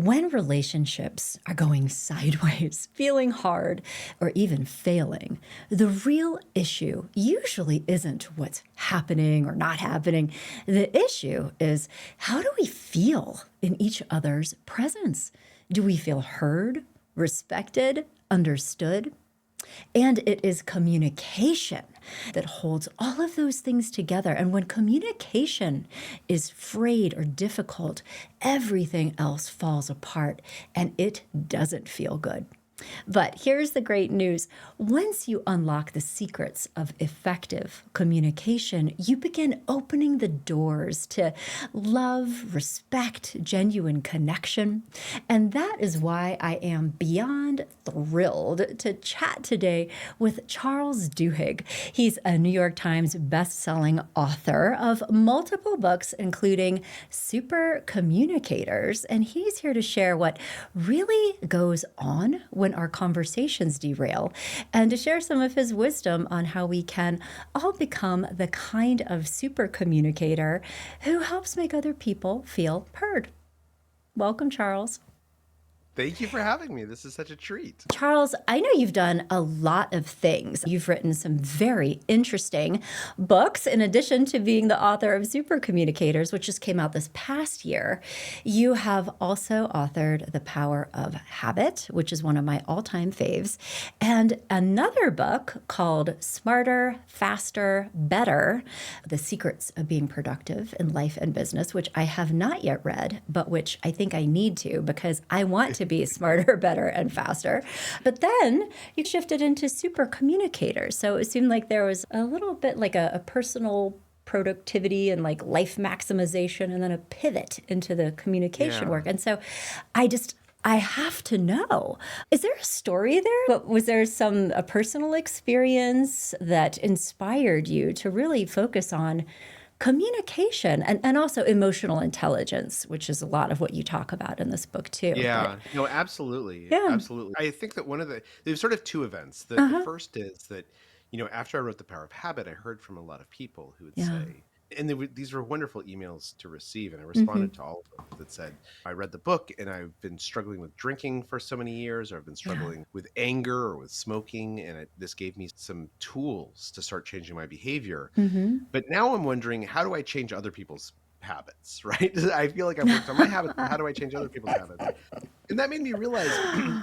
When relationships are going sideways, feeling hard, or even failing, the real issue usually isn't what's happening or not happening. The issue is, how do we feel in each other's presence? Do we feel heard, respected, understood? And it is communication that holds all of those things together. And when communication is frayed or difficult, everything else falls apart and it doesn't feel good. But here's the great news. Once you unlock the secrets of effective communication, you begin opening the doors to love, respect, genuine connection. And that is why I am beyond thrilled to chat today with Charles Duhigg. He's a New York Times bestselling author of multiple books, including Supercommunicators. And he's here to share what really goes on when our conversations derail, and to share some of his wisdom on how we can all become the kind of super communicator who helps make other people feel heard. Welcome, Charles. Thank you for having me. This is such a treat. Charles, I know you've done a lot of things. You've written some very interesting books, in addition to being the author of Supercommunicators, which just came out this past year. You have also authored The Power of Habit, which is one of my all-time faves, and another book called Smarter, Faster, Better: The Secrets of Being Productive in Life and Business, which I have not yet read, but which I think I need to because I want to be smarter, better, and faster. But then you shifted into super communicators. So it seemed like there was a little bit like a personal productivity and like life maximization, and then a pivot into the communication Yeah. work. And so I have to know, is there a story there? But was there a personal experience that inspired you to really focus on communication and also emotional intelligence, which is a lot of what you talk about in this book too. But Yeah. No, absolutely. yeah. Absolutely. I think that there's sort of two events. The Uh-huh. first is that, after I wrote The Power of Habit, I heard from a lot of people who would Yeah. say, and these were wonderful emails to receive, and I Hmm. responded to all of them that said, I read the book and I've been struggling with drinking for so many years, or I've been Yeah. struggling with anger or with smoking, and this gave me some tools to start changing my behavior. Hmm. But now I'm wondering, how do I change other people's habits, right? I feel like I've worked on my habits, but how do I change other people's habits? And that made me realize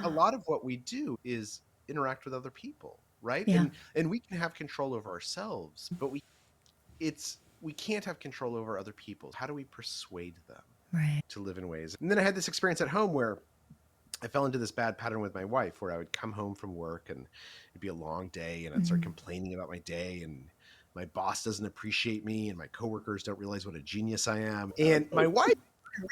a lot of what we do is interact with other people, right? Yeah. And we can have control over ourselves, but we can't have control over other people. How do we persuade them Right. to live in ways? And then I had this experience at home where I fell into this bad pattern with my wife where I would come home from work and it'd be a long day and I'd start Hmm. complaining about my day, and my boss doesn't appreciate me and my coworkers don't realize what a genius I am. And my wife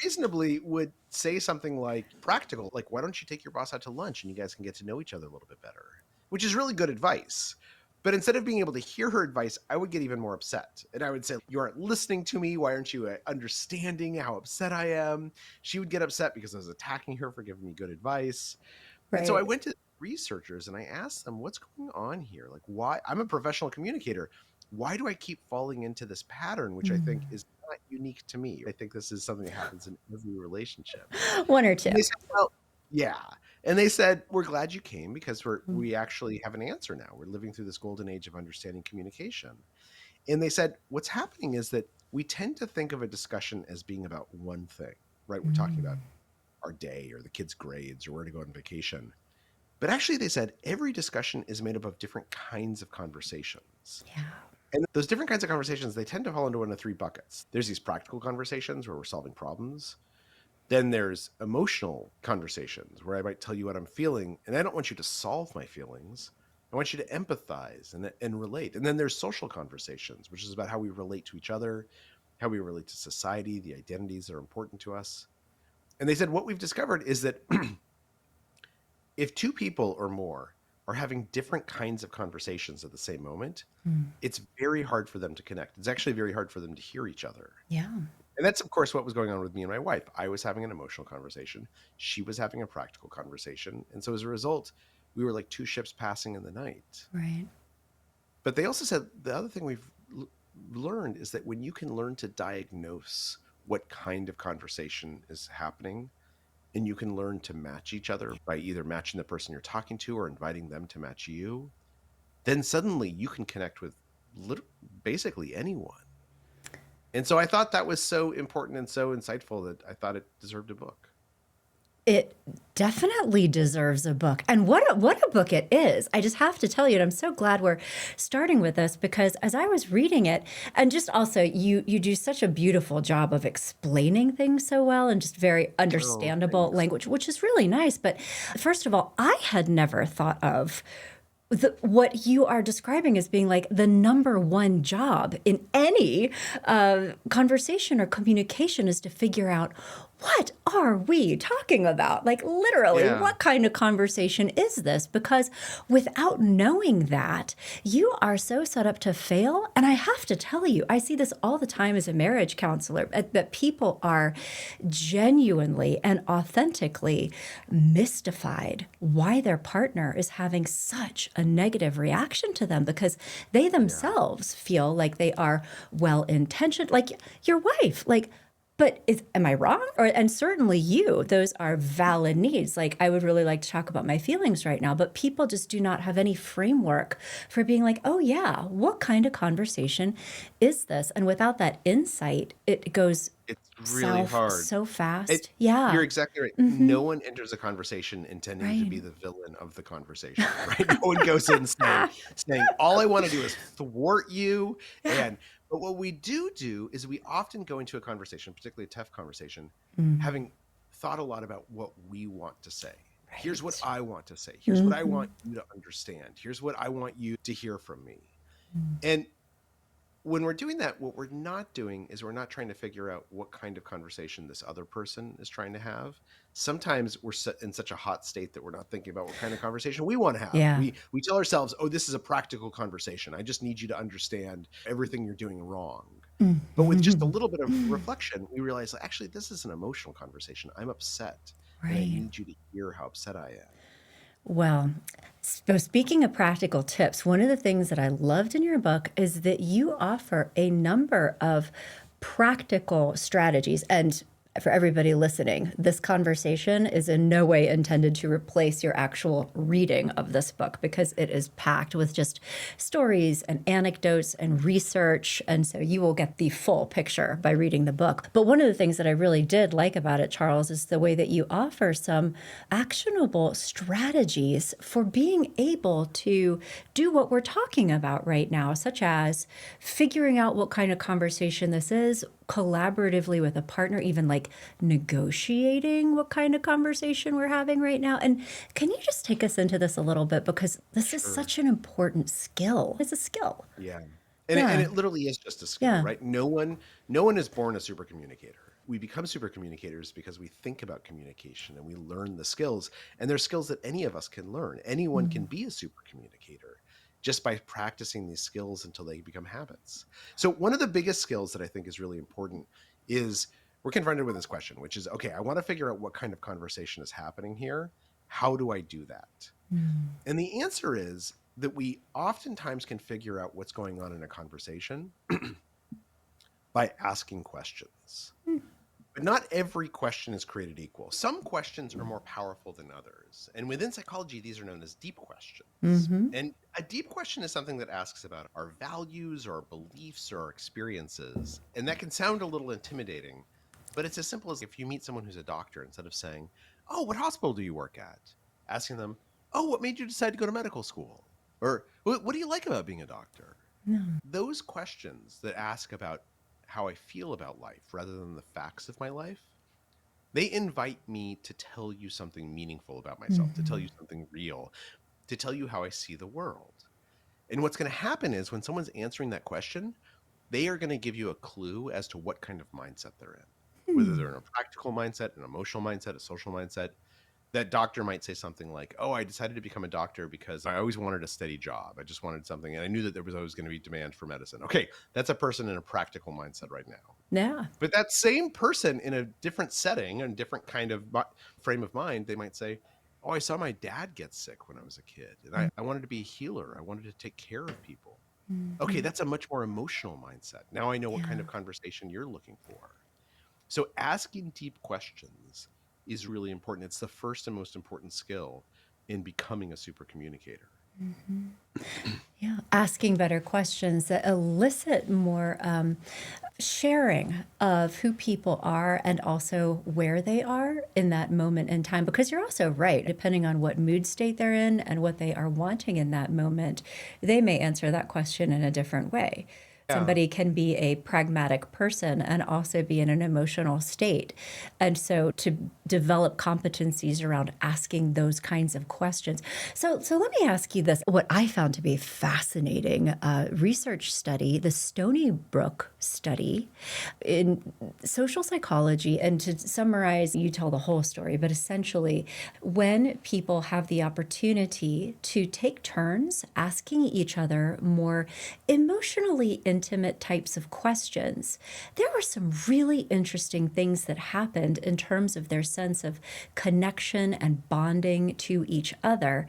reasonably would say something like practical, like, why don't you take your boss out to lunch and you guys can get to know each other a little bit better, which is really good advice. But instead of being able to hear her advice, I would get even more upset. And I would say, you aren't listening to me. Why aren't you understanding how upset I am? She would get upset because I was attacking her for giving me good advice. And so I Right. went to researchers and I asked them, what's going on here? Like, why? I'm a professional communicator. Why do I keep falling into this pattern, which I think Mm. is not unique to me? I think this is something that happens in every relationship. One or two. And they said, well, yeah. And they said, we're glad you came because Mm. we actually have an answer now. We're living through this golden age of understanding communication. And they said, what's happening is that we tend to think of a discussion as being about one thing, right? We're talking about Mm. our day or the kids' grades or where to go on vacation. But actually, they said every discussion is made up of different kinds of conversations. Yeah. And those different kinds of conversations, they tend to fall into one of three buckets. There's these practical conversations where we're solving problems. Then there's emotional conversations where I might tell you what I'm feeling, and I don't want you to solve my feelings. I want you to empathize and relate. And then there's social conversations, which is about how we relate to each other, how we relate to society, the identities that are important to us. And they said what we've discovered is that if two people or more are having different kinds of conversations at the same moment, Mm. it's very hard for them to connect. It's actually very hard for them to hear each other. Yeah. And that's, of course, what was going on with me and my wife. I was having an emotional conversation. She was having a practical conversation. And so as a result, we were like two ships passing in the night. Right. But they also said the other thing we've learned is that when you can learn to diagnose what kind of conversation is happening, and you can learn to match each other by either matching the person you're talking to or inviting them to match you, then suddenly you can connect with lit- basically anyone. And so I thought that was so important and so insightful that I thought it deserved a book. It definitely deserves a book. And what a book it is. I just have to tell you, and I'm so glad we're starting with this because as I was reading it, and just also you do such a beautiful job of explaining things so well and just very Oh, understandable thanks. language, which is really nice. But first of all, I had never thought of what you are describing as being like the number one job in any conversation or communication is to figure out what are we talking about? Like literally, Yeah. what kind of conversation is this? Because without knowing that, you are so set up to fail. And I have to tell you, I see this all the time as a marriage counselor, that people are genuinely and authentically mystified why their partner is having such a negative reaction to them because they Yeah. themselves feel like they are well intentioned, like your wife, like, but am I wrong? And certainly you, those are valid needs. Like, I would really like to talk about my feelings right now, but people just do not have any framework for being like, oh, yeah, what kind of conversation is this? And without that insight, it goes It's really south hard. so It fast. You're Yeah. exactly right. Mm-hmm. No one enters a conversation intending to Right. be the villain of the conversation, right? No one goes in saying, "All I wanna do is thwart you," and but what we do is we often go into a conversation, particularly a tough conversation, Mm, having thought a lot about what we want to say. Here's what right. I want to say. Here's what I Mm-hmm. want you to understand. Here's what I want you to hear from me. Mm, And when we're doing that, what we're not doing is we're not trying to figure out what kind of conversation this other person is trying to have. Sometimes we're in such a hot state that we're not thinking about what kind of conversation we want to have. yeah. We tell ourselves, "Oh, this is a practical conversation. I just need you to understand everything you're doing wrong." But with just a Mm. little bit of reflection, we realize actually this is an emotional conversation. I'm upset, and I Right. need you to hear how upset I am. Well, so speaking of practical tips, one of the things that I loved in your book is that you offer a number of practical strategies. And for everybody listening, this conversation is in no way intended to replace your actual reading of this book because it is packed with just stories and anecdotes and research. And so you will get the full picture by reading the book. But one of the things that I really did like about it, Charles, is the way that you offer some actionable strategies for being able to do what we're talking about right now, such as figuring out what kind of conversation this is, collaboratively with a partner, even like negotiating what kind of conversation we're having right now. And can you just take us into this a little bit? Because this is Sure. such an important skill. It's a skill. Yeah. And Yeah. it literally is just a skill, Yeah. right? No one is born a super communicator. We become super communicators because we think about communication and we learn the skills. And there's skills that any of us can learn. Anyone can Mm. be a super communicator just by practicing these skills until they become habits. So one of the biggest skills that I think is really important is we're confronted with this question, which is, okay, I want to figure out what kind of conversation is happening here. How do I do that? Mm. And the answer is that we oftentimes can figure out what's going on in a conversation by asking questions. Mm. But not every question is created equal. Some questions are more powerful than others. And within psychology, these are known as deep questions. Mm-hmm. And a deep question is something that asks about our values or our beliefs or our experiences. And that can sound a little intimidating, but it's as simple as if you meet someone who's a doctor, instead of saying, "Oh, what hospital do you work at?" asking them, "Oh, what made you decide to go to medical school?" Or what do you like about being a doctor? No. Those questions that ask about how I feel about life rather than the facts of my life, they invite me to tell you something meaningful about myself, to tell Mm-hmm. you something real, to tell you how I see the world. And what's going to happen is when someone's answering that question, they are going to give you a clue as to what kind of mindset they're in, whether Hmm. they're in a practical mindset, an emotional mindset, a social mindset. That doctor might say something like, "Oh, I decided to become a doctor because I always wanted a steady job. I just wanted something, and I knew that there was always going to be demand for medicine." Okay, that's a person in a practical mindset right now. Yeah. But that same person in a different setting and different kind of frame of mind, they might say, "Oh, I saw my dad get sick when I was a kid, and I wanted to be a healer. I wanted to take care of people." Okay, Mm-hmm. that's a much more emotional mindset. Now I know what kind Yeah. of conversation you're looking for. So asking deep questions is really important. It's the first and most important skill in becoming a super communicator. Mhm. Yeah, asking better questions that elicit more sharing of who people are and also where they are in that moment in time. Because you're also right, depending on what mood state they're in and what they are wanting in that moment, they may answer that question in a different way. Yeah. Somebody can be a pragmatic person and also be in an emotional state. And so to develop competencies around asking those kinds of questions. So let me ask you this. What I found to be fascinating research study, the Stony Brook study in social psychology. And to summarize, you tell the whole story, but essentially, when people have the opportunity to take turns asking each other more emotionally intimate types of questions, there were some really interesting things that happened in terms of their sense of connection and bonding to each other.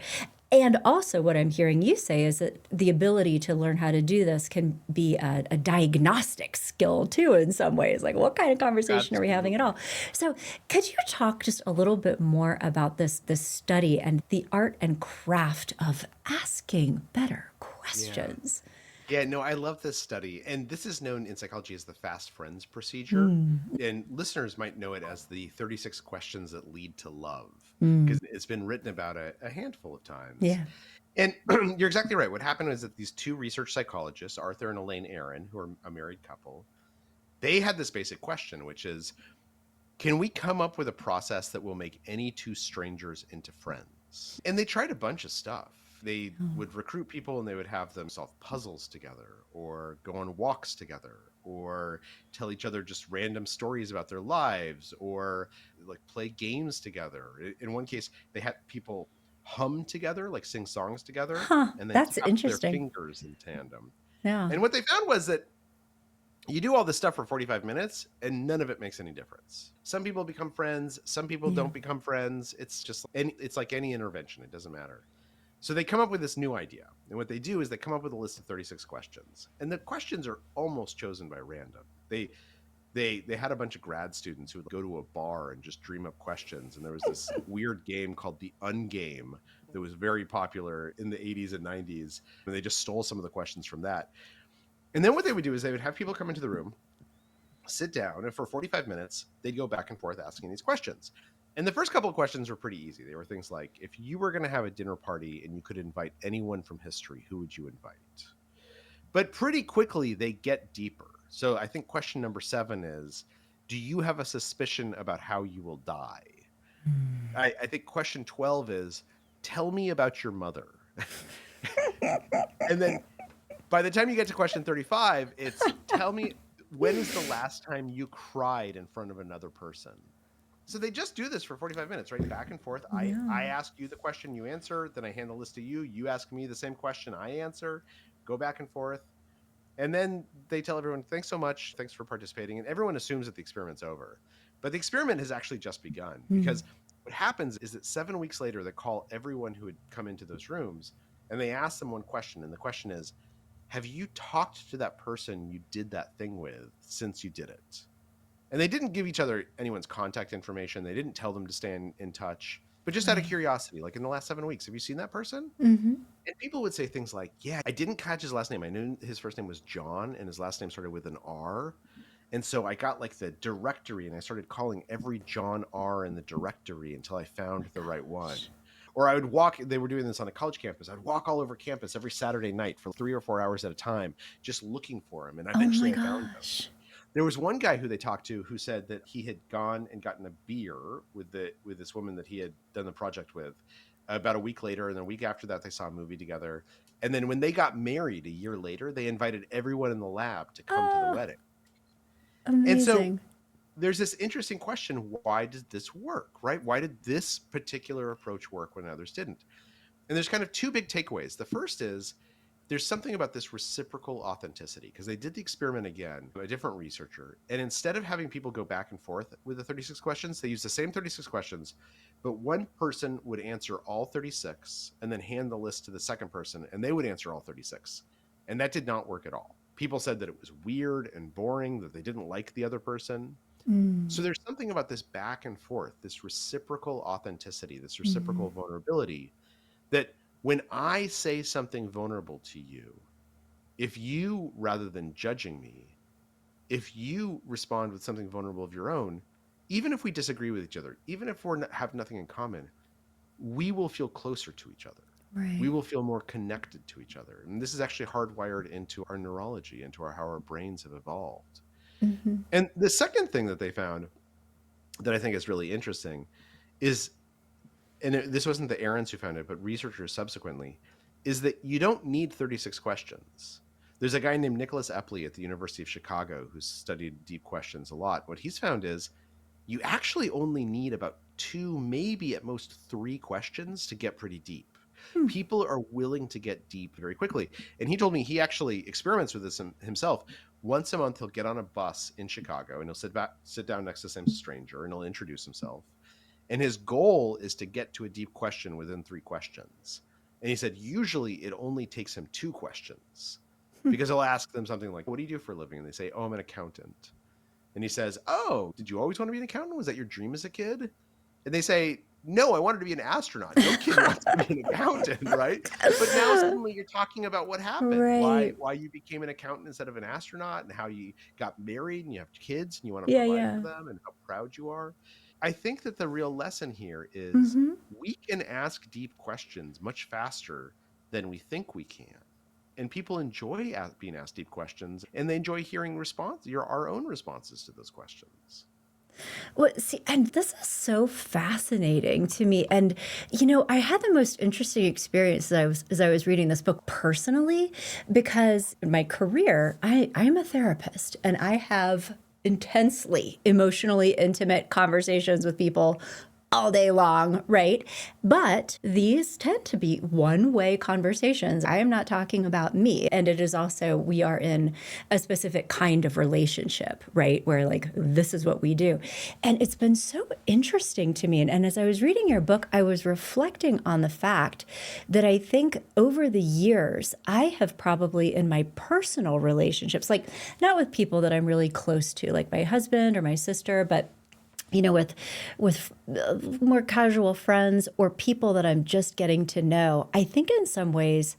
And also, what I'm hearing you say is that the ability to learn how to do this can be a diagnostic skill too, in some ways. Like, what kind of conversation are we having at Absolutely. all? So, could you talk just a little bit more about this study and the art and craft of asking better Yeah. questions? Yeah, no, I love this study. And this is known in psychology as the fast friends procedure. Mm, And listeners might know it as the 36 questions that lead to love, mm, because it's been written about a handful of times. yeah. And you're exactly right. What happened is that these two research psychologists, Arthur and Elaine Aaron, who are a married couple, they had this basic question, which is, can we come up with a process that will make any two strangers into friends? And they tried a bunch of stuff. They Oh, would recruit people and they would have them solve puzzles together or go on walks together or tell each other just random stories about their lives or like play games together. In one case, they had people hum together, like sing songs together, huh. and then That's tap their interesting. fingers in tandem. Yeah. And what they found was that you do all this stuff for 45 minutes and none of it makes any difference. Some people become friends, some people Yeah. don't become friends. It's just it's like any intervention, it doesn't matter. So they come up with this new idea. And what they do is they come up with a list of 36 questions. And the questions are almost chosen by random. They had a bunch of grad students who would go to a bar and just dream up questions. And there was this weird game called the Ungame that was very popular in the 80s and 90s. And they just stole some of the questions from that. And then what they would do is they would have people come into the room, sit down, and for 45 minutes, they'd go back and forth asking these questions. And the first couple of questions were pretty easy. They were things like, if you were going to have a dinner party and you could invite anyone from history, who would you invite? But pretty quickly, they get deeper. So I think question number 7 is, do you have a suspicion about how you will die? Mm. I think question 12 is, tell me about your mother. And then by the time you get to question 35, it's, tell me, when is the last time you cried in front of another person? So they just do this for 45 minutes, right? Back and forth. Yeah. I ask you the question, you answer, then I hand the list to you. You ask me the same question, I answer, go back and forth. And then they tell everyone, thanks so much. Thanks for participating. And everyone assumes that the experiment's over. But the experiment has actually just begun, Mm. because what happens is that 7 weeks later, they call everyone who had come into those rooms and they ask them one question. And the question is, have you talked to that person you did that thing with since you did it? And they didn't give each other anyone's contact information. They didn't tell them to stay in touch, but just out of Right. curiosity, like in the last 7 weeks, have you seen that person? Hmm. And people would say things like, yeah, I didn't catch his last name. I knew his first name was John and his last name started with an R. And so I got like the directory and I started calling every John R in the directory until I found the right one. Gosh. Or I would walk, they were doing this on a college campus. I'd walk all over campus every Saturday night for 3 or 4 hours at a time, just looking for him. And Oh my eventually I found him. gosh. There was one guy who they talked to who said that he had gone and gotten a beer with this woman that he had done the project with about a week later, and then a week after that they saw a movie together. And then when they got married a year later, they invited everyone in the lab to come to the Oh, wedding. And so amazing. there's this interesting question, why did this work, right? Why did this particular approach work when others didn't? And there's kind of two big takeaways. The first is there's something about this reciprocal authenticity, because they did the experiment again, a different researcher. And instead of having people go back and forth with the 36 questions, they used the same 36 questions, but one person would answer all 36 and then hand the list to the second person and they would answer all 36. And that did not work at all. People said that it was weird and boring, that they didn't like the other person. So there's something about this back and forth, this reciprocal authenticity, this Mm. reciprocal vulnerability, that when I say something vulnerable to you, if you, rather than judging me, if you respond with something vulnerable of your own, even if we disagree with each other, even if have nothing in common, we will feel closer to each other. We Right. will feel more connected to each other. And this is actually hardwired into our neurology, into how our brains have evolved. Hmm. And the second thing that they found that I think is really interesting is, and this wasn't the Aarons who found it, but researchers subsequently, is that you don't need 36 questions. There's a guy named Nicholas Epley at the University of Chicago who's studied deep questions a lot. What he's found is you actually only need about 2, maybe at most 3 questions to get pretty deep. Hmm. People are willing to get deep very quickly. And he told me he actually experiments with this himself. Once a month, he'll get on a bus in Chicago and he'll sit down next to some stranger and he'll introduce himself. And his goal is to get to a deep question within 3 questions. And he said, usually it only takes him 2 questions because he'll ask them something like, what do you do for a living? And they say, oh, I'm an accountant. And he says, oh, did you always want to be an accountant? Was that your dream as a kid? And they say, no, I wanted to be an astronaut. No kid wants to be an accountant, right? But now suddenly you're talking about what happened, Right. why you became an accountant instead of an astronaut, and how you got married and you have kids and you want to Yeah, provide for yeah. them and how proud you are. I think that the real lesson here is Hmm. we can ask deep questions much faster than we think we can. And people enjoy being asked deep questions, and they enjoy hearing our own responses to those questions. Well, see, and this is so fascinating to me. And I had the most interesting experience as I was reading this book personally, because in my career, I'm a therapist, and I have intensely emotionally intimate conversations with people all day long, right? But these tend to be one-way conversations. I am not talking about me. And it is also, we are in a specific kind of relationship, right? Where like, this is what we do. And it's been so interesting to me. And as I was reading your book, I was reflecting on the fact that I think over the years, I have probably in my personal relationships, like not with people that I'm really close to, like my husband or my sister, but with more casual friends or people that I'm just getting to know, I think in some ways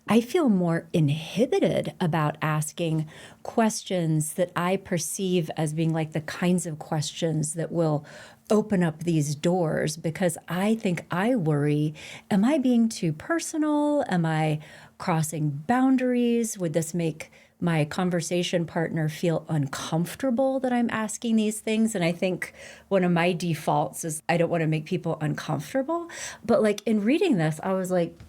I feel more inhibited about asking questions that I perceive as being like the kinds of questions that will open up these doors, because I think I worry, am I being too personal? Am I crossing boundaries? Would this make my conversation partner feel uncomfortable that I'm asking these things? And I think one of my defaults is I don't want to make people uncomfortable. But like in reading this, I was like,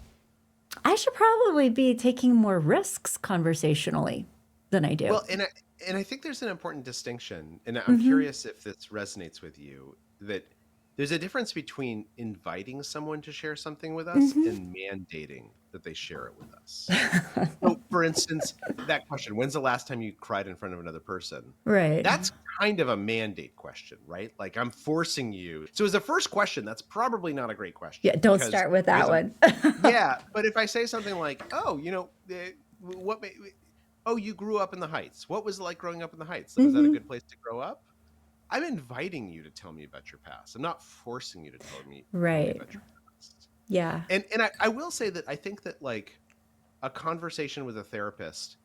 I should probably be taking more risks conversationally than I do. Well, and I think there's an important distinction, and I'm Hmm. curious if this resonates with you, that there's a difference between inviting someone to share something with us Hmm. and mandating that they share it with us. So, for instance, that question, when's the last time you cried in front of another person? Right. That's kind of a mandate question, right? Like I'm forcing you. So as a first question, that's probably not a great question Yeah, don't start with that because I'm, one. yeah. But if I say something like, oh, what, oh, you grew up in the Heights. What was it like growing up in the Heights? Was that a Hmm. good place to grow up? I'm inviting you to tell me about your past. I'm not forcing you to tell me Right. about your past. Yeah. And I will say that I think that like a conversation with a therapist,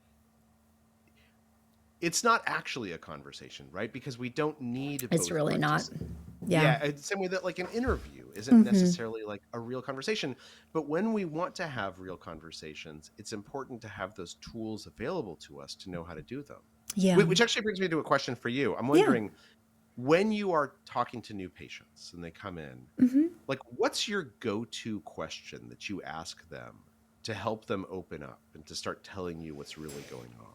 it's not actually a conversation, right? Because we don't need It's both really not. parties. Yeah. Yeah, the same way that like an interview isn't Hmm. necessarily like a real conversation. But when we want to have real conversations, it's important to have those tools available to us to know how to do them. Yeah. Which actually brings me to a question for you. I'm Yeah. wondering, when you are talking to new patients and they come in, Hmm. like what's your go-to question that you ask them to help them open up and to start telling you what's really going on?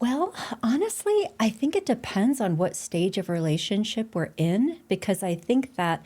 Well, honestly, I think it depends on what stage of relationship we're in, because I think that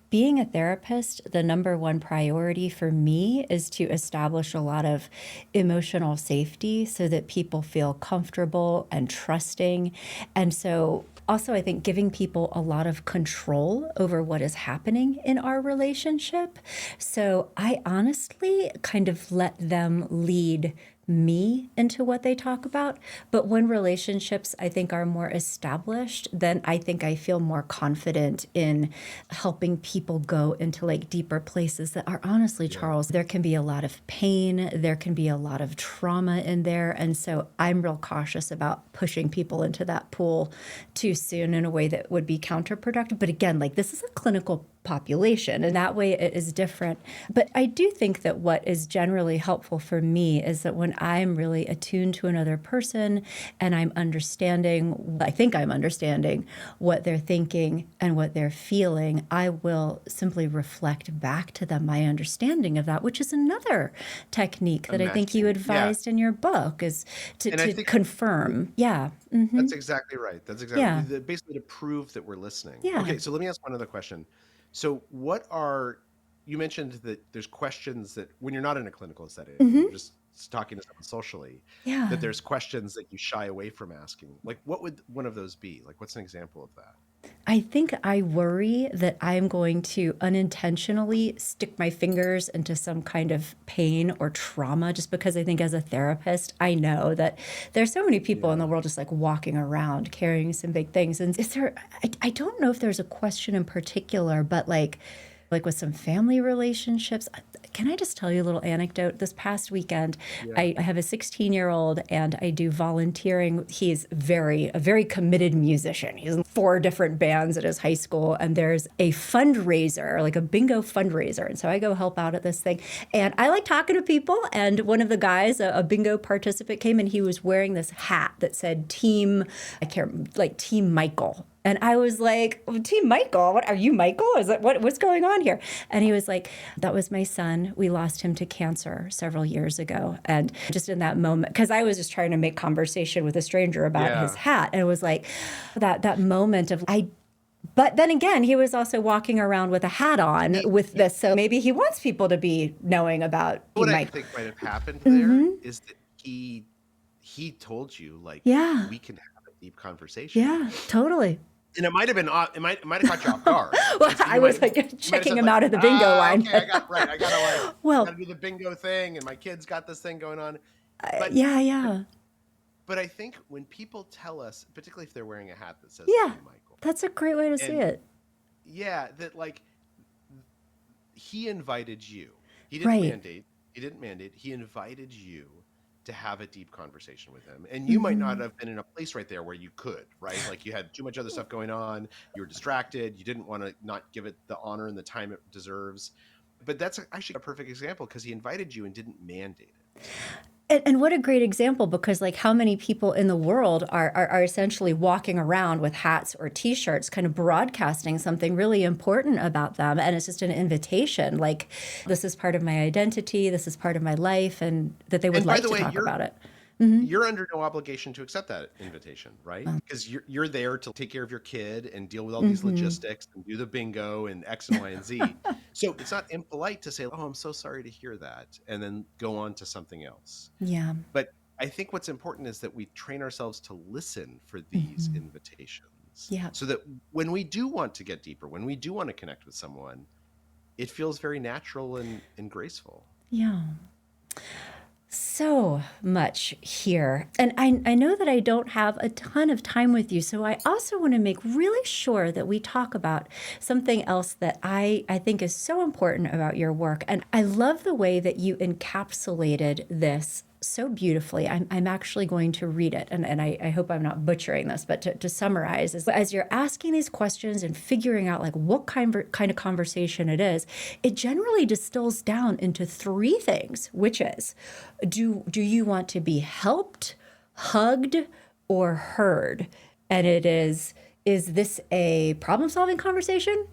being a therapist, the number one priority for me is to establish a lot of emotional safety so that people feel comfortable and trusting. And so also, I think giving people a lot of control over what is happening in our relationship. So I honestly kind of let them lead me into what they talk about. But when relationships, I think, are more established, then I think I feel more confident in helping people go into like deeper places that are honestly, Yeah. Charles, there can be a lot of pain, there can be a lot of trauma in there. And so I'm real cautious about pushing people into that pool too soon in a way that would be counterproductive. But again, like this is a clinical population, and that way it is different. But I do think that what is generally helpful for me is that when I'm really attuned to another person and I'm understanding, I think I'm understanding what they're thinking and what they're feeling, I will simply reflect back to them my understanding of that, which is another technique that I think you Matching. Yeah. advised in your book, is And I to think confirm. Yeah. that's exactly right. That's Yeah. exactly basically to prove that we're listening. Yeah. Okay, so let me ask one other question. So you mentioned that there's questions that when you're not in a clinical setting, you're just talking to someone socially, Yeah. that there's questions that you shy away from asking. Like what would one of those be? Like what's an example of that? I think I worry that I'm going to unintentionally stick my fingers into some kind of pain or trauma, just because I think as a therapist, I know that there's so many people in the Yeah. world just like walking around carrying some big things. And is there, I don't know if there's a question in particular, but like with some family relationships. Can I just tell you a little anecdote? This past weekend, Yeah. I have a 16-year-old and I do volunteering. He's a very committed musician. He's in 4 different bands at his high school, and there's a fundraiser, like a bingo fundraiser. And so I go help out at this thing. And I like talking to people. And one of the guys, a bingo participant, came and he was wearing this hat that said Team Michael. And I was like, Team Michael, what are you, Michael? Is that what's going on here? And he was like, that was my son. We lost him to cancer several years ago. And just in that moment, because I was just trying to make conversation with a stranger about his Yeah. hat. And it was like that moment of but then again, he was also walking around with a hat on with this. So maybe he wants people to be knowing about What Team I Michael. think might have happened there is that he told you like Yeah. we can have a deep conversation. Yeah, totally. And it might have been it might have caught you off guard. Well, And so I you was might like have checking said him like, out of the bingo line. okay, I Well, gotta do the bingo thing, and my kid's got this thing going on. But yeah. but I think when people tell us, particularly if they're wearing a hat that says Yeah, Team Michael, that's a great way to see and it. yeah, that like he invited you. He didn't Right. mandate. He didn't mandate. He invited you to have a deep conversation with him. And you might not have been in a place right there where you could, right? Like you had too much other stuff going on. You were distracted. You didn't want to not give it the honor and the time it deserves. But that's actually a perfect example because he invited you and didn't mandate it. And what a great example, because like how many people in the world are essentially walking around with hats or T-shirts kind of broadcasting something really important about them. And it's just an invitation, like this is part of my identity, this is part of my life, and that they would And by like the to way, talk about it. you're under no obligation to accept that invitation, right? Because you're there to take care of your kid and deal with all these logistics and do the bingo and X and Y and Z. So it's not impolite to say, "Oh, I'm so sorry to hear that," and then go on to something else. Yeah. But I think what's important is that we train ourselves to listen for these invitations. Yeah. So that when we do want to get deeper, when we do want to connect with someone, it feels very natural and graceful. Yeah. So much here. And I know that I don't have a ton of time with you. So I also want to make really sure that we talk about something else that I think is so important about your work. And I love the way that you encapsulated this so beautifully. I'm actually going to read it, and I hope I'm not butchering this, but to summarize, as you're asking these questions and figuring out like what kind of conversation it is, it generally distills down into 3 things, which is, do you want to be helped, hugged, or heard? And it is this a problem-solving conversation?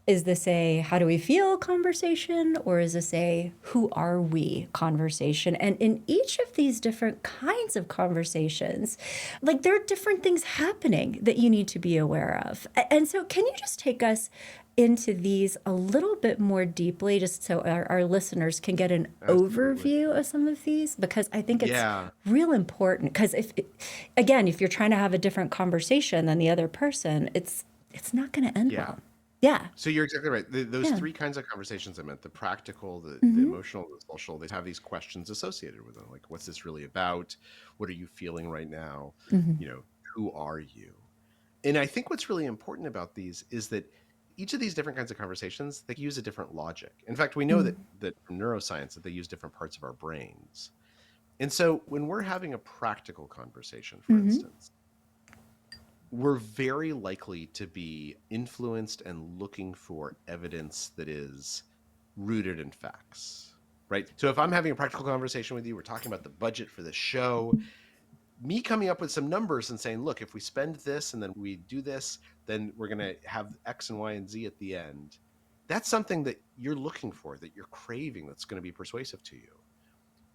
Is this a how do we feel conversation, or is this a who are we conversation? And in each of these different kinds of conversations, like there are different things happening that you need to be aware of. And so can you just take us into these a little bit more deeply, just so our listeners can get an Absolutely. overview of some of these? Because I think it's Yeah. real important. Because if you're trying to have a different conversation than the other person, it's not going to end Yeah. well. Yeah. So you're exactly right. Those Yeah. three kinds of conversations I meant, the practical, the Hmm. emotional, the social, they have these questions associated with them. Like, what's this really about? What are you feeling right now? Hmm. You know, who are you? And I think what's really important about these is that each of these different kinds of conversations, they use a different logic. In fact, we know that from neuroscience that they use different parts of our brains. And so when we're having a practical conversation, for Hmm. instance, we're very likely to be influenced and looking for evidence that is rooted in facts, right? So if I'm having a practical conversation with you, we're talking about the budget for the show, me coming up with some numbers and saying, look, if we spend this and then we do this, then we're going to have X and Y and Z at the end. That's something that you're looking for, that you're craving, that's going to be persuasive to you.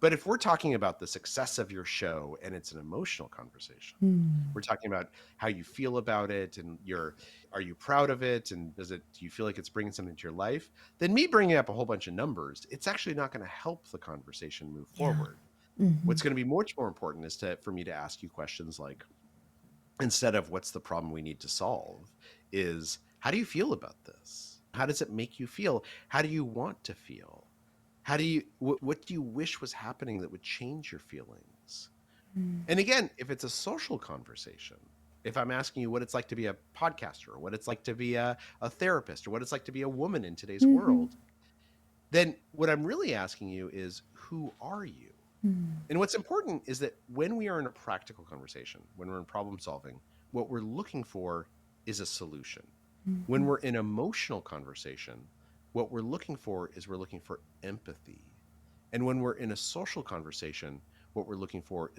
But if we're talking about the success of your show and it's an emotional conversation, we're talking about how you feel about it and are you proud of it? And do you feel like it's bringing something to your life? Then me bringing up a whole bunch of numbers, it's actually not going to help the conversation move Yeah. forward. Hmm. What's going to be much more important is for me to ask you questions like, instead of what's the problem we need to solve, is how do you feel about this? How does it make you feel? How do you want to feel? What do you wish was happening that would change your feelings? And again, if it's a social conversation, if I'm asking you what it's like to be a podcaster, or what it's like to be a therapist, or what it's like to be a woman in today's Hmm. world, then what I'm really asking you is, who are you? And what's important is that when we are in a practical conversation, when we're in problem solving, what we're looking for is a solution. When we're in emotional conversation, what we're looking for empathy. And when we're in a social conversation, what we're looking for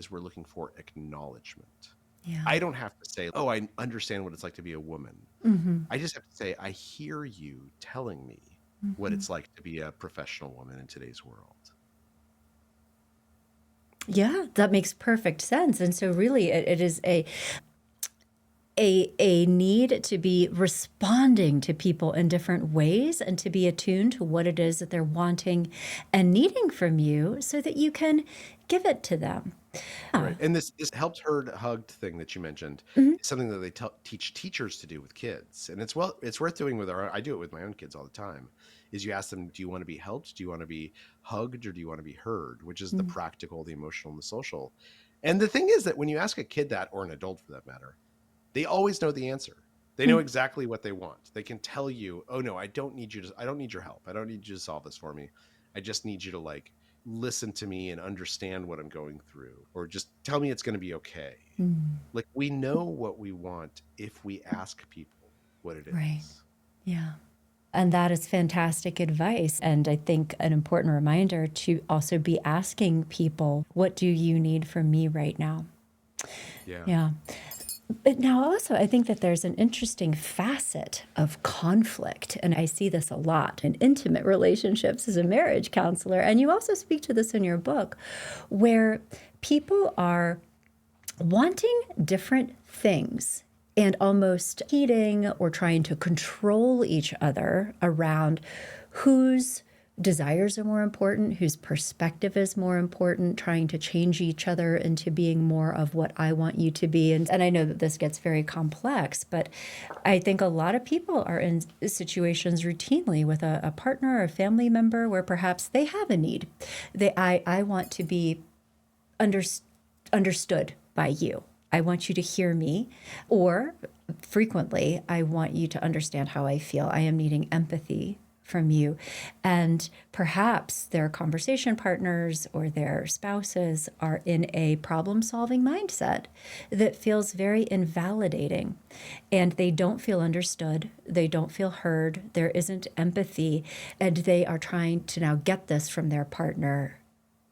acknowledgement. Yeah. I don't have to say, oh, I understand what it's like to be a woman. Hmm. I just have to say, I hear you telling me what Hmm. it's like to be a professional woman in today's world. Yeah, that makes perfect sense. And so really it is a need to be responding to people in different ways and to be attuned to what it is that they're wanting and needing from you so that you can give it to them. Right. Yeah. And this helped herd hugged thing that you mentioned Mhm. is something that they teach teachers to do with kids. And it's worth doing I do it with my own kids all the time. Is you ask them, do you want to be helped? Do you want to be hugged, or do you want to be heard? Which is the practical, the emotional, and the social. And the thing is that when you ask a kid that, or an adult for that matter, they always know the answer. They know exactly what they want. They can tell you, "Oh no, I don't need your help. I don't need you to solve this for me. I just need you to like listen to me and understand what I'm going through, or just tell me it's going to be okay." Mm. Like, we know what we want if we ask people what it Right. is. Yeah. And that is fantastic advice. And I think an important reminder to also be asking people, what do you need from me right now? Yeah. Yeah. But now also, I think that there's an interesting facet of conflict. And I see this a lot in intimate relationships as a marriage counselor. And you also speak to this in your book, where people are wanting different things and almost competing or trying to control each other around whose desires are more important, whose perspective is more important, trying to change each other into being more of what I want you to be. And I know that this gets very complex, but I think a lot of people are in situations routinely with a partner or a family member where perhaps they have a need. I want to be under, understood by you. I want you to hear me. Or frequently, I want you to understand how I feel. I am needing empathy from you. And perhaps their conversation partners or their spouses are in a problem solving mindset that feels very invalidating. And they don't feel understood. They don't feel heard. There isn't empathy. And they are trying to now get this from their partner,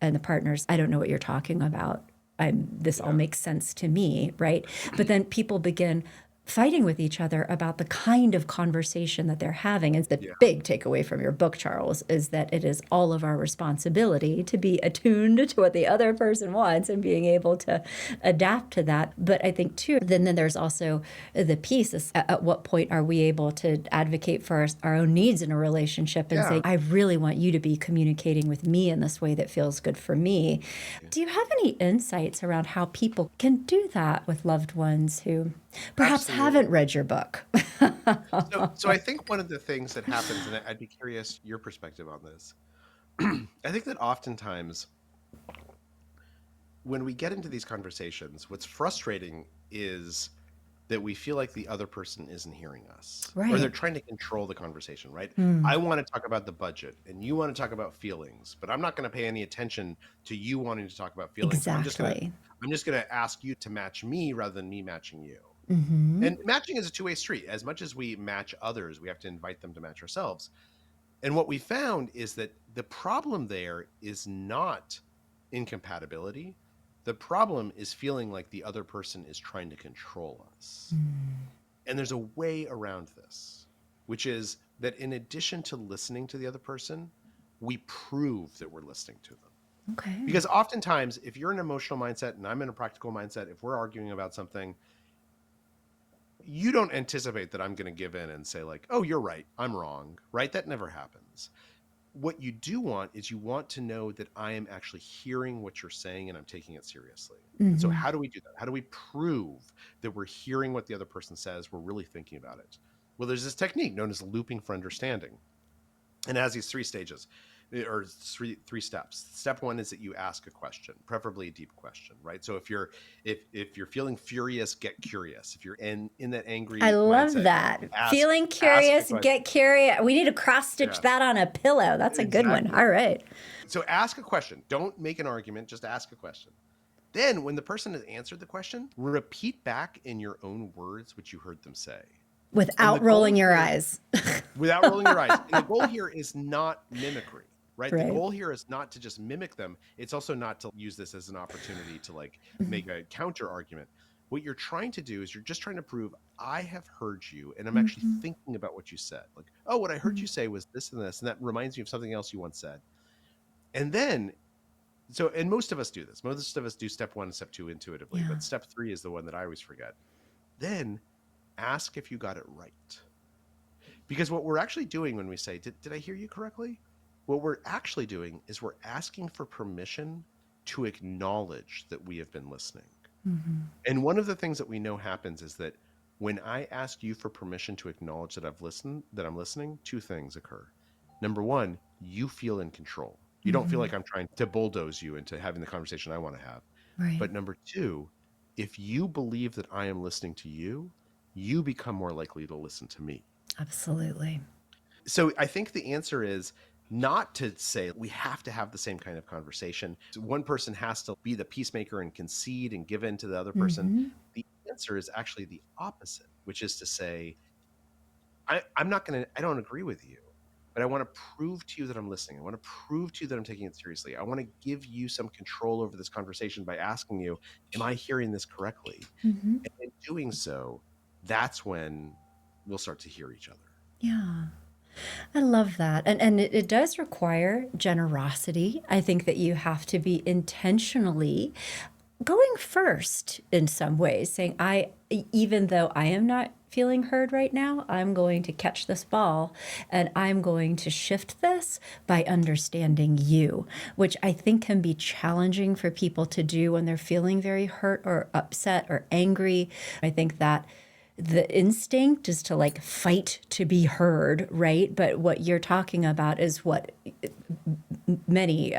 and the partners, I don't know what you're talking about. This all Yeah. makes sense to me, right? But then people begin fighting with each other about the kind of conversation that they're having. And the Yeah. big takeaway from your book, Charles, is that it is all of our responsibility to be attuned to what the other person wants and being able to adapt to that. But I think too, then there's also the piece is at what point are we able to advocate for our own needs in a relationship and say, Yeah. I really want you to be communicating with me in this way that feels good for me. Yeah. Do you have any insights around how people can do that with loved ones who Perhaps haven't Absolutely. read your book. So I think one of the things that happens, and I'd be curious your perspective on this. I think that oftentimes when we get into these conversations, what's frustrating is that we feel like the other person isn't hearing us, or they're Right. trying to control the conversation, right? Mm, I want to talk about the budget and you want to talk about feelings, but I'm not going to pay any attention to you wanting to talk about feelings. exactly. I'm just going to ask you to match me rather than me matching you. Hmm. And matching is a two-way street. As much as we match others, we have to invite them to match ourselves. And what we found is that the problem there is not incompatibility. The problem is feeling like the other person is trying to control us. And there's a way around this, which is that in addition to listening to the other person, we prove that we're listening to them. Okay. Because oftentimes, if you're in an emotional mindset and I'm in a practical mindset, if we're arguing about something, you don't anticipate that I'm going to give in and say, like, oh, you're right, I'm wrong, right? That never happens. What you do want is you want to know that I am actually hearing what you're saying and I'm taking it seriously. And so, Hmm. how do we do that? How do we prove that we're hearing what the other person says? We're really thinking about it. Well, there's this technique known as looping for understanding. And it has these three stages or three steps. Step one is that you ask a question, preferably a deep question, right? So if you're feeling furious, get curious. If you're in that I angry love mindset, that. ask Feeling ask a curious, question. get curious. We need to cross stitch Yeah, that on a pillow. That's a good one. exactly. All right. So ask a question. Don't make an argument, just ask a question. Then when the person has answered the question, repeat back in your own words what you heard them say. And the Without goal rolling your here, eyes. without rolling your eyes, and the goal here is not mimicry, right? The Right. goal here is not to just mimic them. It's also not to use this as an opportunity to like make a counter argument. What you're trying to do is you're just trying to prove I have heard you and I'm actually Hmm. thinking about what you said. Like, oh, what I heard you say was this and this, and that reminds me of something else you once said. And then and most of us do this. Most of us do step one and step two intuitively, Yeah. but step three is the one that I always forget. Then ask if you got it right. Because what we're actually doing when we say, did I hear you correctly? What we're actually doing is we're asking for permission to acknowledge that we have been listening. Hmm. And one of the things that we know happens is that when I ask you for permission to acknowledge that that I'm listening, two things occur. Number one, you feel in control. You don't feel Hmm. like I'm trying to bulldoze you into having the conversation I want to have. Right. But number two, if you believe that I am listening to you, you become more likely to listen to me. Absolutely. So I think the answer is not to say we have to have the same kind of conversation. So one person has to be the peacemaker and concede and give in to the other person. Hmm. The answer is actually the opposite, which is to say, I'm not going to, I don't agree with you, but I want to prove to you that I'm listening. I want to prove to you that I'm taking it seriously. I want to give you some control over this conversation by asking you, am I hearing this correctly? Hmm. And in doing so, that's when we'll start to hear each other. Yeah. I love that. And it does require generosity. I think that you have to be intentionally going first in some ways, saying, even though I am not feeling heard right now, I'm going to catch this ball and I'm going to shift this by understanding you, which I think can be challenging for people to do when they're feeling very hurt or upset or angry. I think that the instinct is to like fight to be heard, right? But what you're talking about is what many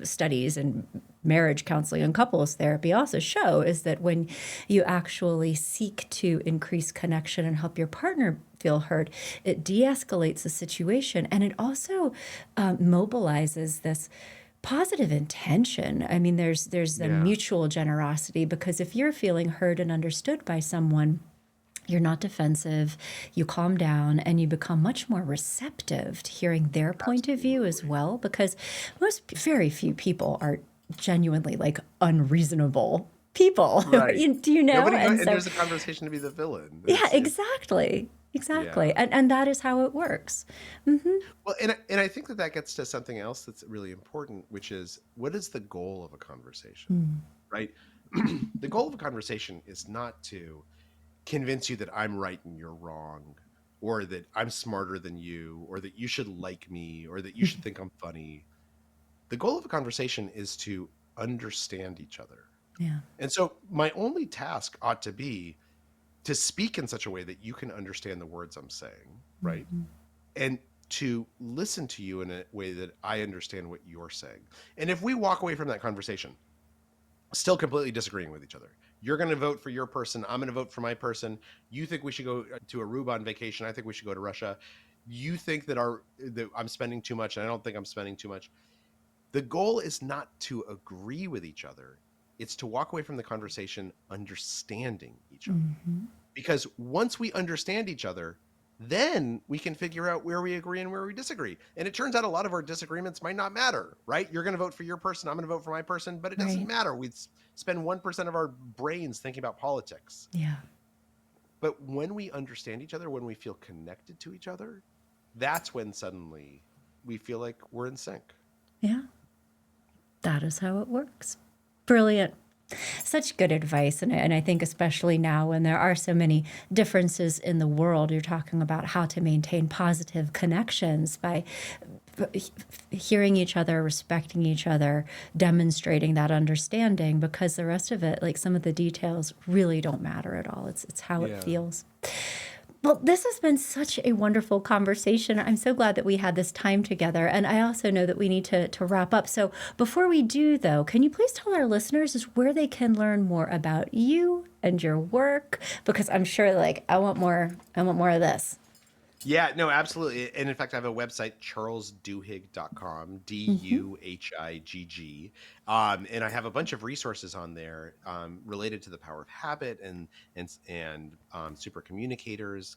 studies and marriage counseling and couples therapy also show is that when you actually seek to increase connection and help your partner feel heard, it de-escalates the situation and it also mobilizes this positive intention. I mean, there's a Yeah. mutual generosity because if you're feeling heard and understood by someone, you're not defensive, you calm down, and you become much more receptive to hearing their point of view as Absolutely. well. Because very few people are genuinely like unreasonable people. Right. Do you know? Nobody And so, enters the conversation to be the villain. yeah, It's exactly. Exactly. yeah. And that is how it works. Hmm. Well, and I think that gets to something else that's really important, which is what is the goal of a conversation, right? The goal of a conversation is not to convince you that I'm right and you're wrong, or that I'm smarter than you, or that you should like me, or that you should think I'm funny. The goal of a conversation is to understand each other. Yeah. And so my only task ought to be to speak in such a way that you can understand the words I'm saying, right? Mhm. And to listen to you in a way that I understand what you're saying. And if we walk away from that conversation still completely disagreeing with each other, you're going to vote for your person, I'm going to vote for my person. You think we should go to Aruba on vacation, I think we should go to Russia. You think that I'm spending too much, and I don't think I'm spending too much. The goal is not to agree with each other. It's to walk away from the conversation understanding each other. Mhm. Because once we understand each other, then we can figure out where we agree and where we disagree. And it turns out a lot of our disagreements might not matter, right? You're going to vote for your person, I'm going to vote for my person, but it doesn't Right. matter. We spend 1% of our brains thinking about politics. Yeah. But when we understand each other, when we feel connected to each other, that's when suddenly we feel like we're in sync. Yeah. That is how it works. Brilliant. Such good advice. And I think, especially now when there are so many differences in the world, you're talking about how to maintain positive connections by hearing each other, respecting each other, demonstrating that understanding, because the rest of it, like some of the details, really don't matter at all. It's how it Yeah. feels. Well, this has been such a wonderful conversation. I'm so glad that we had this time together. And I also know that we need to wrap up. So before we do, though, can you please tell our listeners is where they can learn more about you and your work? Because I'm sure, like, I want more of this. Yeah, no, absolutely. And in fact, I have a website, charlesduhigg.com, Mm-hmm. Duhigg. And I have a bunch of resources on there related to the power of habit and Supercommunicators,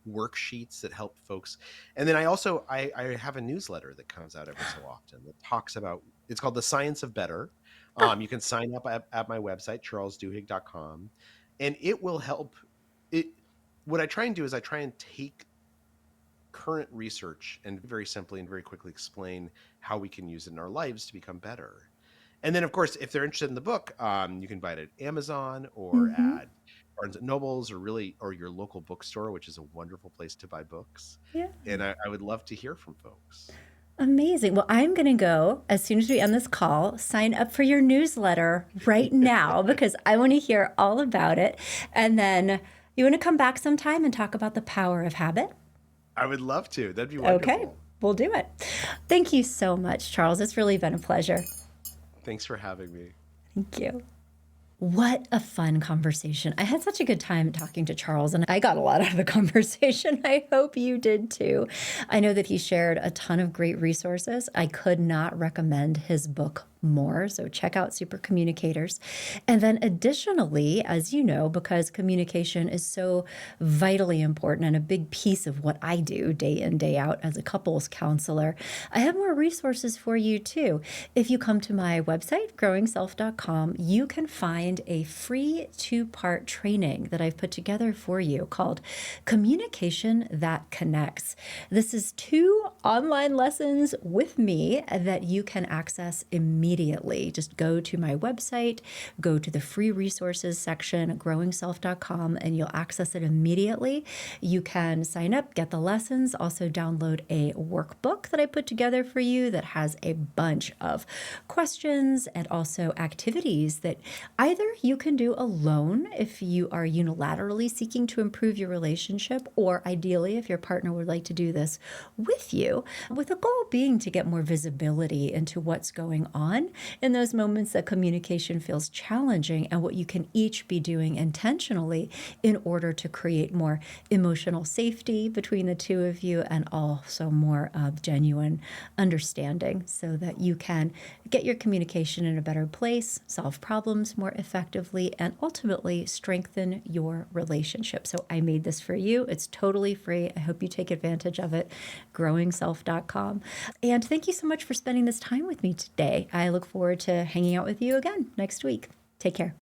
worksheets that help folks. And then I have a newsletter that comes out every so often that talks about, it's called The Science of Better. Oh, You can sign up at my website, charlesduhigg.com, and it will help. It What I try and do is I try and take current research and very simply and very quickly explain how we can use it in our lives to become better. And then, of course, if they're interested in the book, you can buy it at Amazon or mm-hmm. at Barnes and Nobles or your local bookstore, which is a wonderful place to buy books. Yeah. And I would love to hear from folks. Amazing. Well, I'm going to go as soon as we end this call, sign up for your newsletter right now because I want to hear all about it. And then you want to come back sometime and talk about the power of habit? I would love to. That'd be Okay, wonderful. we'll do it. Thank you so much, Charles. It's really been a pleasure. Thanks for having me. Thank you. What a fun conversation. I had such a good time talking to Charles, and I got a lot out of the conversation. I hope you did too. I know that he shared a ton of great resources. I could not recommend his book more, so check out Supercommunicators. And then additionally, as you know, because communication is so vitally important and a big piece of what I do day in, day out as a couples counselor, I have more resources for you too. If you come to my website, growingself.com, you can find a free 2-part training that I've put together for you called Communication That Connects. This is 2 online lessons with me that you can access immediately. Just go to my website, go to the free resources section, growingself.com, and you'll access it immediately. You can sign up, get the lessons, also download a workbook that I put together for you that has a bunch of questions and also activities that either you can do alone if you are unilaterally seeking to improve your relationship, or ideally if your partner would like to do this with you, with the goal being to get more visibility into what's going on in those moments that communication feels challenging and what you can each be doing intentionally in order to create more emotional safety between the two of you and also more of genuine understanding so that you can get your communication in a better place, solve problems more effectively, and ultimately strengthen your relationship. So I made this for you. It's totally free. I hope you take advantage of it. growingself.com. And thank you so much for spending this time with me today. I look forward to hanging out with you again next week. Take care.